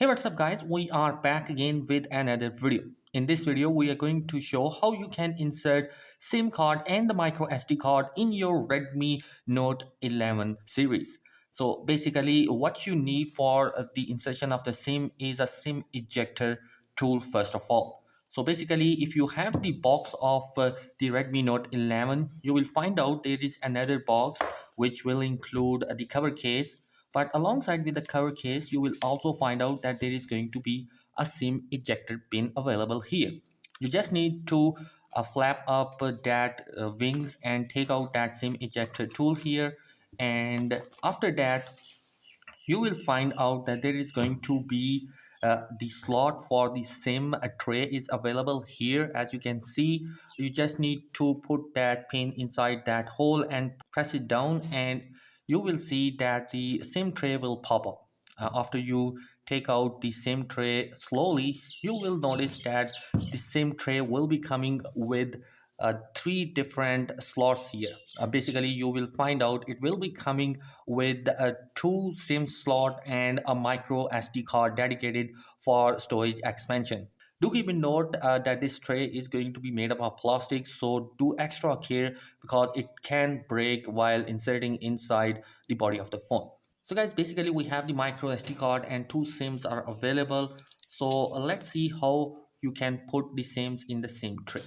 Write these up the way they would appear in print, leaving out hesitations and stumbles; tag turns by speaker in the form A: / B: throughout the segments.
A: Hey, what's up, guys? We are back again with another video. In this video, we are going to show how you can insert SIM card and the micro SD card in your Redmi Note 11 series. So basically, what you need for the insertion of the SIM is a SIM ejector tool first of all. So basically, if you have the box of the Redmi Note 11, you will find out there is another box which will include the cover case, but alongside with the cover case, you will also find out that there is going to be a SIM ejector pin available here. You just need to flap up that wings and take out that SIM ejector tool here. And after that, you will find out that there is going to be the slot for the SIM tray is available here. As you can see, you just need to put that pin inside that hole and press it down, and you will see that the SIM tray will pop up. After you take out the SIM tray slowly, you will notice that the SIM tray will be coming with three different slots here. Basically, you will find out it will be coming with two SIM slot and a micro SD card dedicated for storage expansion. Do keep in note that this tray is going to be made up of plastic, so do extra care because it can break while inserting inside the body of the phone. So guys, basically we have the micro SD card and two SIMs are available. So let's see how you can put the SIMs in the SIM tray.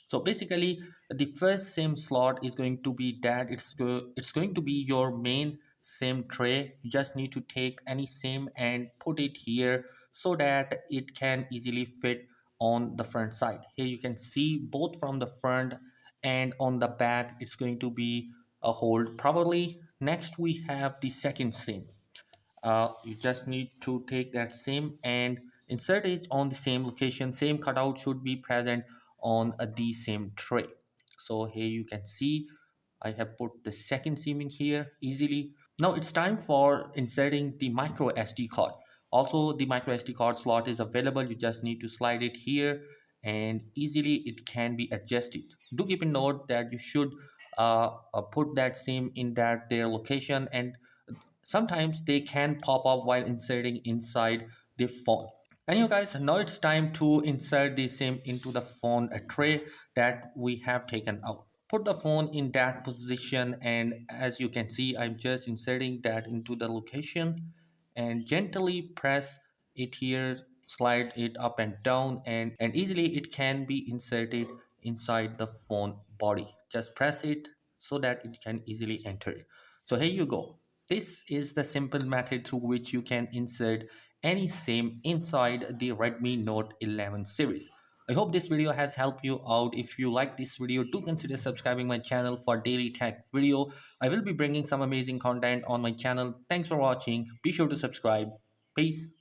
A: So basically the first SIM slot is going to be that it's going to be your main SIM tray. You just need to take any SIM and put it here so that it can easily fit on the front side. Here you can see both from the front and on the back it's going to be a hold properly. Next we have the second SIM. You just need to take that SIM and insert it on the same location. Same cutout should be present on the same tray. So here you can see I have put the second SIM in here easily. Now it's time for inserting the micro SD card. Also the micro SD card slot is available. You just need to slide it here and easily it can be adjusted. Do keep in note that you should put that SIM in their location, and sometimes they can pop up while inserting inside the phone. Anyway guys, now it's time to insert the SIM into the phone tray that we have taken out. Put the phone in that position, and as you can see I'm just inserting that into the location and gently press it here, slide it up and down, and easily it can be inserted inside the phone body. Just press it so that it can easily enter. So here you go. This is the simple method through which you can insert any SIM inside the Redmi Note 11 series. I hope this video has helped you out. If you like this video, do consider subscribing my channel for daily tech video. I will be bringing some amazing content on my channel. Thanks for watching. Be sure to subscribe. Peace.